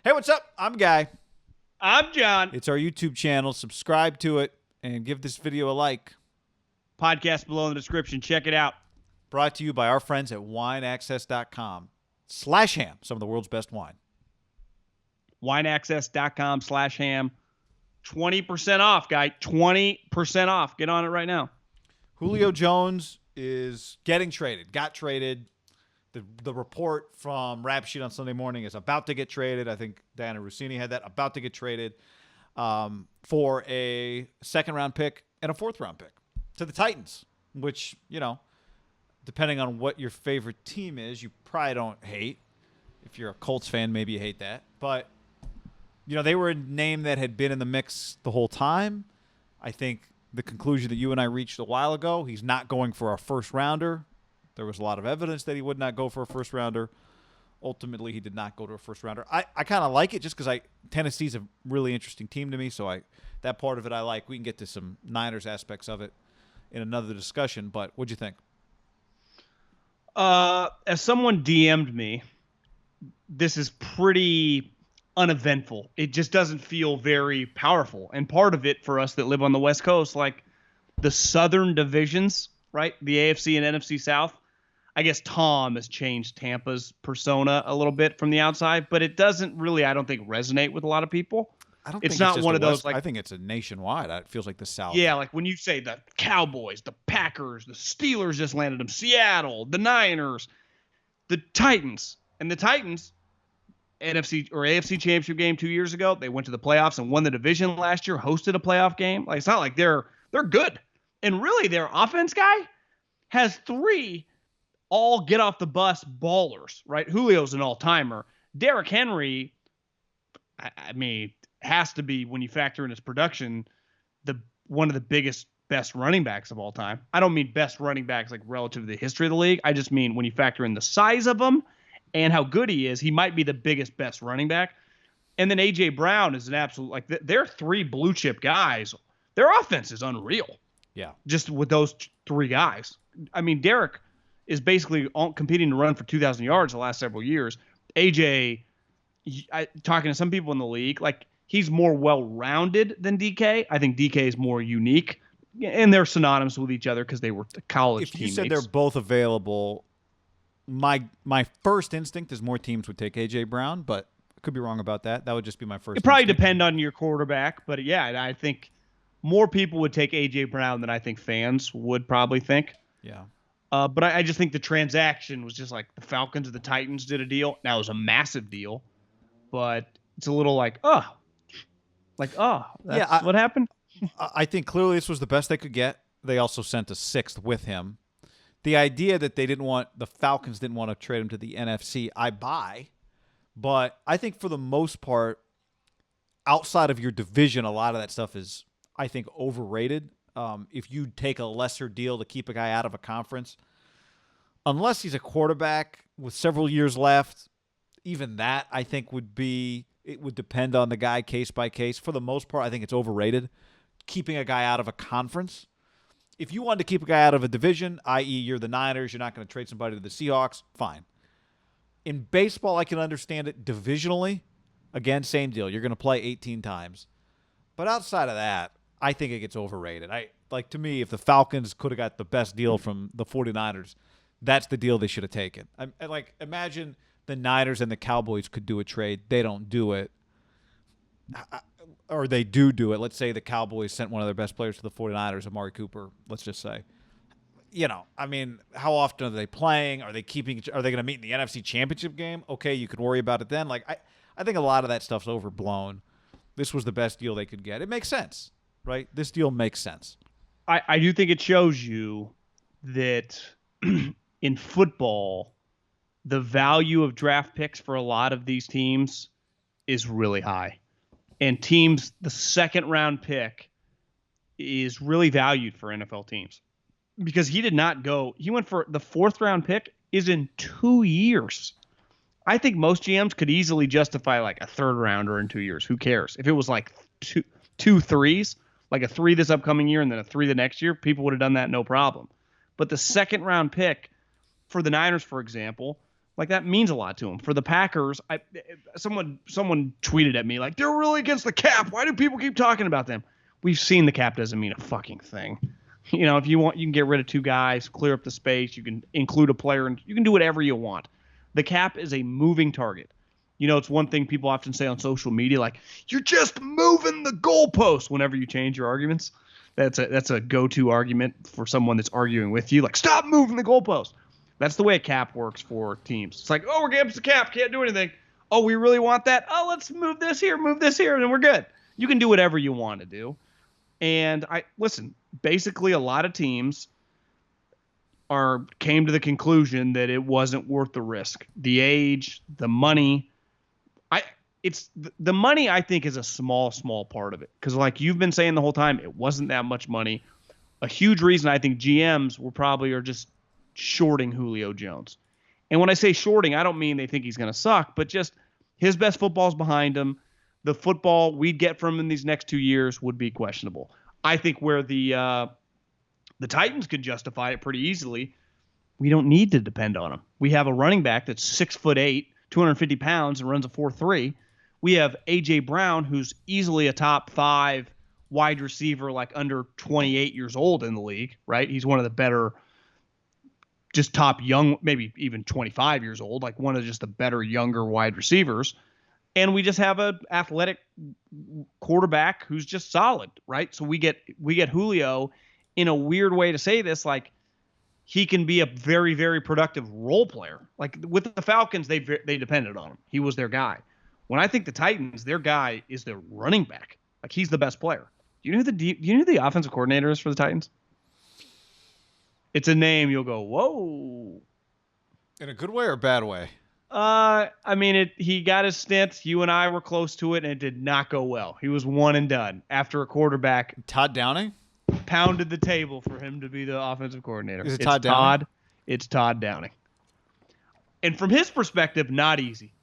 Hey, what's up? I'm Guy. I'm John. It's our YouTube channel. Subscribe to it and give this video a like. Podcast below in the description. Check it out. Brought to you by our friends at wineaccess.com/ham, some of the world's best wine. Wineaccess.com/ham. 20% off, guy. 20% off. Get on it right now. Julio Jones is getting traded. Got traded. The report from Rap Sheet on Sunday morning is about to get traded. I think Diana Rossini had that. About to get traded for a second-round pick and a fourth-round pick to the Titans, which, you know, depending on what your favorite team is, you probably don't hate. If you're a Colts fan, maybe you hate that. But, you know, they were a name that had been in the mix the whole time. I think the conclusion that you and I reached a while ago, he's not going for a first-rounder. There was a lot of evidence that he would not go for a first-rounder. Ultimately, he did not go to a first-rounder. I kind of like it just because Tennessee's a really interesting team to me, so that part of it I like. We can get to some Niners aspects of it in another discussion, but what'd you think? As someone DM'd me, this is pretty uneventful. It just doesn't feel very powerful. And part of it for us that live on the West Coast, like the Southern divisions, right? The AFC and NFC South. I guess Tom has changed Tampa's persona a little bit from the outside, but it doesn't really, I don't think, resonate with a lot of people. I don't It's think not just one a of those West, like I think it's a nationwide. It feels like the South. yeah, like when you say the Cowboys, the Packers, the Steelers just landed them, Seattle, the Niners, the Titans, and the Titans, NFC or AFC Championship game 2 years ago, they went to the playoffs and won the division last year, hosted a playoff game. Like it's not like they're good, and really their offense guy has three all get off the bus ballers, right? Julio's an all-timer. Derrick Henry, I mean, has to be, when you factor in his production, one of the biggest, best running backs of all time. I don't mean best running backs like relative to the history of the league. I just mean when you factor in the size of him and how good he is, he might be the biggest, best running back. And then A.J. Brown is an absolute, like, they're three blue chip guys. Their offense is unreal. Yeah. Just with those three guys. I mean, Derrick is basically competing to run for 2,000 yards the last several years. AJ, talking to some people in the league, like he's more well-rounded than DK. I think DK is more unique, and they're synonymous with each other because they were college teammates. If you said they're both available, my first instinct is more teams would take A.J. Brown, but I could be wrong about that. That would just be my first It probably instinct. depend on your quarterback, but yeah, I think more people would take A.J. Brown than I think fans would probably think. Yeah. But I just think the transaction was just like the Falcons and the Titans did a deal. Now it was a massive deal, but it's a little like, that's what happened. I think clearly this was the best they could get. They also sent a sixth with him. The idea that the Falcons didn't want to trade him to the NFC, I buy. But I think for the most part, outside of your division, a lot of that stuff is, I think, overrated. If you take a lesser deal to keep a guy out of a conference, unless he's a quarterback with several years left, even that I think would depend on the guy case by case. For the most part, I think it's overrated, keeping a guy out of a conference. If you wanted to keep a guy out of a division, i.e. you're the Niners, you're not going to trade somebody to the Seahawks, fine. In baseball, I can understand it divisionally. Again, same deal. You're going to play 18 times. But outside of that, I think it gets overrated. To me, if the Falcons could have got the best deal from the 49ers, that's the deal they should have taken. Imagine the Niners and the Cowboys could do a trade. They don't do it. Or they do it. Let's say the Cowboys sent one of their best players to the 49ers, Amari Cooper, let's just say. You know, I mean, how often are they playing? Are they going to meet in the NFC Championship game? Okay, you could worry about it then. I think a lot of that stuff's overblown. This was the best deal they could get. It makes sense. Right? This deal makes sense. I do think it shows you that in football, the value of draft picks for a lot of these teams is really high. And teams, the second round pick is really valued for NFL teams because he went for the fourth round pick is in 2 years. I think most GMs could easily justify like a third rounder in 2 years. Who cares? If it was like two threes, like a 3 this upcoming year and then a 3 the next year, people would have done that no problem. But the second round pick for the Niners, for example, Like that means a lot to him. For the Packers, someone tweeted at me like, they're really against the cap. Why do people keep talking about them? We've seen the cap doesn't mean a fucking thing. If you want, you can get rid of 2 guys, clear up the space. You can include a player, and you can do whatever you want. The cap is a moving target. It's one thing people often say on social media, like, you're just moving the goalpost whenever you change your arguments. That's a go-to argument for someone that's arguing with you. Like, stop moving the goalpost. That's the way a cap works for teams. It's like, oh, we're against the cap, can't do anything. Oh, we really want that? Oh, let's move this here, and then we're good. You can do whatever you want to do. And basically a lot of teams came to the conclusion that it wasn't worth the risk. The age, the money. The money, I think, is a small part of it. Because like you've been saying the whole time, it wasn't that much money. A huge reason I think GMs are just shorting Julio Jones. And when I say shorting, I don't mean they think he's going to suck, but just his best football's behind him. The football we'd get from him in these next 2 years would be questionable. I think where the Titans could justify it pretty easily, we don't need to depend on him. We have a running back that's 6'8", 250 pounds, and runs a 4.3. We have A.J. Brown, who's easily a top 5 wide receiver, like under 28 years old in the league, right? He's one of the better, just top young, maybe even 25 years old, like one of just the better younger wide receivers. And we just have an athletic quarterback who's just solid, right? So we get Julio in a weird way to say this, like he can be a very, very productive role player. Like with the Falcons, they depended on him. He was their guy. When I think the Titans, their guy is their running back. Like he's the best player. Do you know who the offensive coordinator is for the Titans? It's a name you'll go, whoa. In a good way or a bad way? He got his stint. You and I were close to it, and it did not go well. He was one and done after a quarterback. Todd Downing? Pounded the table for him to be the offensive coordinator. Is it Todd Downing? It's Todd Downing. And from his perspective, not easy.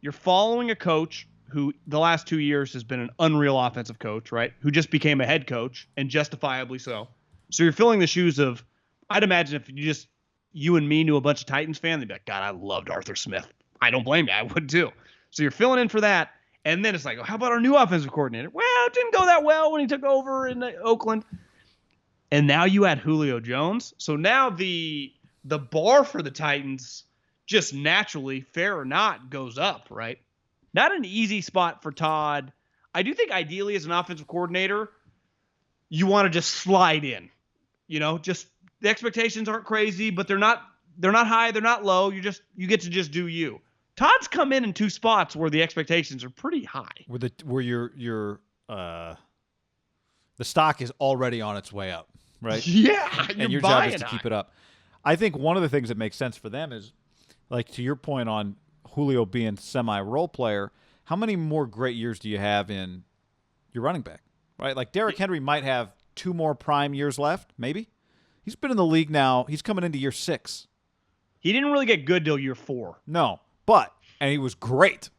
You're following a coach who the last 2 years has been an unreal offensive coach, right? Who just became a head coach, and justifiably so. So you're filling the shoes of, I'd imagine if you and me knew a bunch of Titans fans, they'd be like, God, I loved Arthur Smith. I don't blame you. I would too. So you're filling in for that. And then it's like, oh, how about our new offensive coordinator? Well, it didn't go that well when he took over in Oakland. And now you add Julio Jones. So now the bar for the Titans just naturally, fair or not, goes up, right? Not an easy spot for Todd. I do think ideally as an offensive coordinator, you want to just slide in. Just the expectations aren't crazy, but they're not high, they're not low. You get to just do you. Todd's come in 2 spots where the expectations are pretty high. Where your the stock is already on its way up, right? Yeah, and your job is to keep it up. I think one of the things that makes sense for them is, like to your point on Julio being semi-role player, how many more great years do you have in your running back, right? Like Derrick Henry might have 2 more prime years left, maybe. He's been in the league now. He's coming into year 6. He didn't really get good till year 4. No, and he was great.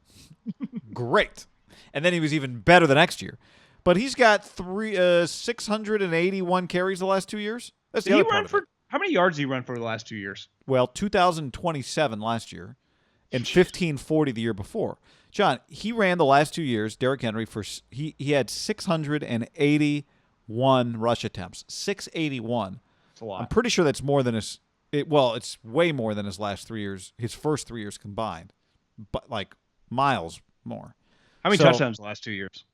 Great. And then he was even better the next year. But he's got 681 carries the last 2 years. That's the other part of it. How many yards did he run for the last 2 years? Well, 2,027 last year and 1,540 the year before. John, he ran the last 2 years, Derrick Henry, he had 681 rush attempts. 681. That's a lot. I'm pretty sure that's more than it's way more than his last 3 years, his first 3 years combined. But like miles more. How many touchdowns the last 2 years?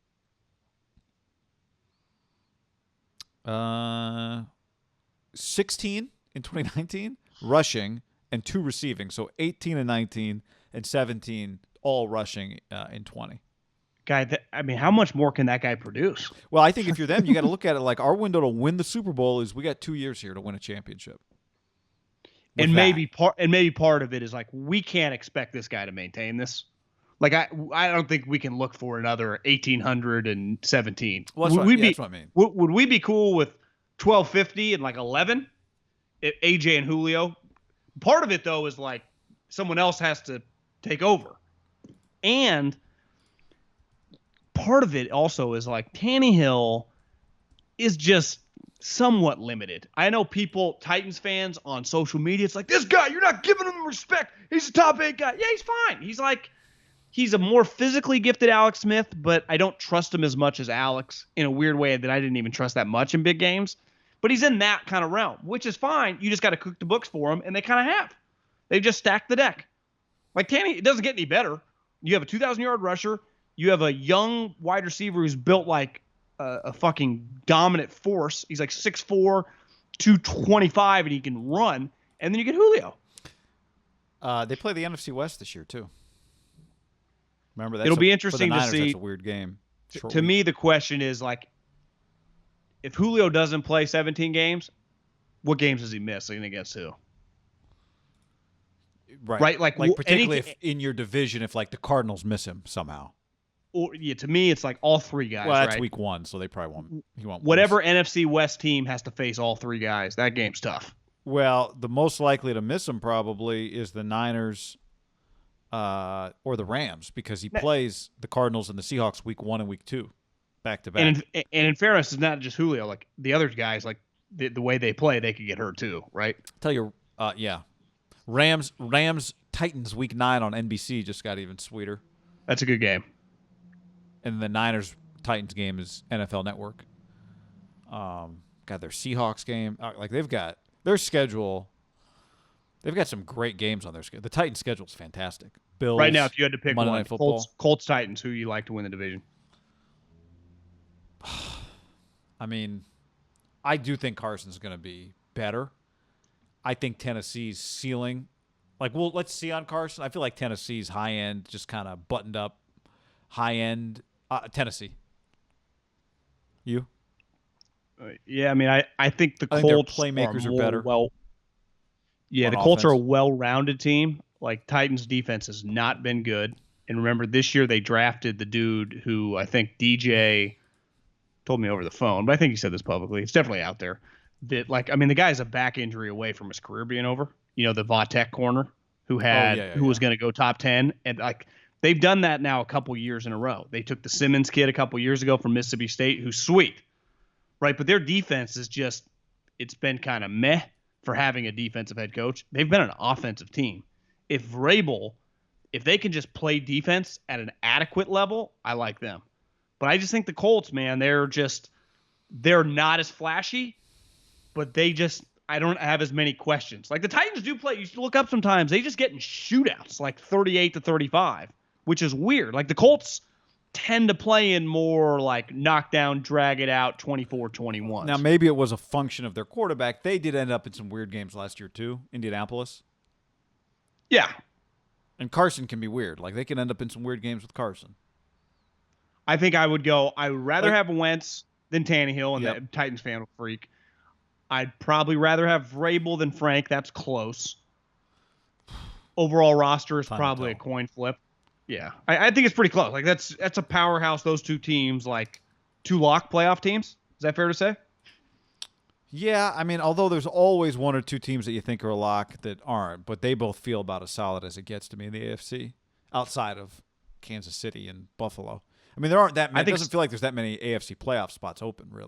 16 in 2019 rushing and 2 receiving. So 18 and 19 and 17 all rushing in 20. Guy, how much more can that guy produce? Well, I think if you're them, you got to look at it like our window to win the Super Bowl is we got 2 years here to win a championship. And maybe part of it is like we can't expect this guy to maintain this. Like I don't think we can look for another 1,817. Well, that's what I mean. Would we be cool with 1,250 and like 11? AJ and Julio. Part of it though is like someone else has to take over, and part of it also is like Tannehill is just somewhat limited. I know Titans fans on social media, it's like, this guy, you're not giving him respect. He's a top 8 guy. Yeah, he's fine. He's a more physically gifted Alex Smith, but I don't trust him as much as Alex in a weird way that I didn't even trust that much in big games. But he's in that kind of realm, which is fine. You just got to cook the books for him, and they kind of have. They've just stacked the deck. Like Tanny, it doesn't get any better. You have a 2,000-yard rusher. You have a young wide receiver who's built like a fucking dominant force. He's like 6'4", 225, and he can run. And then you get Julio. They play the NFC West this year, too. Remember, it'll be interesting to see. That's a weird game. To me, the question is, like, if Julio doesn't play 17 games, what games does he miss and against who? Right. Like particularly if in your division, if like the Cardinals miss him somehow. Or yeah, to me, it's like all 3 guys. Well, that's right? week 1, so they probably won't. He won't. Whatever NFC West team has to face all 3 guys, that game's tough. Well, the most likely to miss him probably is the Niners or the Rams, because he plays the Cardinals and the Seahawks week 1 and week 2 back to back. And in fairness, it's not just Julio. Like the other guys, like the way they play, they could get hurt too, right? Tell you, yeah. Rams Titans week 9 on NBC just got even sweeter. That's a good game. And the Niners Titans game is NFL Network. Got their Seahawks game. Like they've got their schedule. They've got some great games on their schedule. The Titans schedule is fantastic. Bills. Right now, if you had to pick Monday one, Night Football. Colts Titans, who you like to win the division? I mean, I do think Carson's going to be better. I think Tennessee's ceiling, like, well, let's see on Carson. I feel like Tennessee's high end, just kind of buttoned up, high end. Tennessee. You? Yeah, I mean, I think the Colts their playmakers are better. The Colts are a well-rounded team. Like Titans' defense has not been good, and remember this year they drafted the dude who I think DJ told me over the phone, but I think he said this publicly. It's definitely out there. That the guy's a back injury away from his career being over. You know, the Vatek corner who was going to go top 10, and like they've done that now a couple years in a row. They took the Simmons kid a couple years ago from Mississippi State, who's sweet, right? But their defense is just it's been kind of meh for having a defensive head coach. They've been an offensive team. If they can just play defense at an adequate level, I like them. But I just think the Colts, man, they're not as flashy, but I don't have as many questions. Like the Titans do play, you should look up sometimes, they just get in shootouts, like 38-35, which is weird. Like the Colts tend to play in more like knockdown, drag it out, 24-21. Now, maybe it was a function of their quarterback. They did end up in some weird games last year, too, Indianapolis. Yeah. And Carson can be weird. Like, they can end up in some weird games with Carson. I think I would rather have Wentz than Tannehill, and the Titans fan will freak. I'd probably rather have Vrabel than Frank. That's close. Overall roster is probably a coin flip. Yeah. I think it's pretty close. Like, that's a powerhouse, those two teams, like, 2 lock playoff teams. Is that fair to say? Yeah, I mean, although there's always 1 or 2 teams that you think are a lock that aren't, but they both feel about as solid as it gets to me in the AFC, outside of Kansas City and Buffalo. I mean, there aren't that many. It doesn't feel like there's that many AFC playoff spots open, really.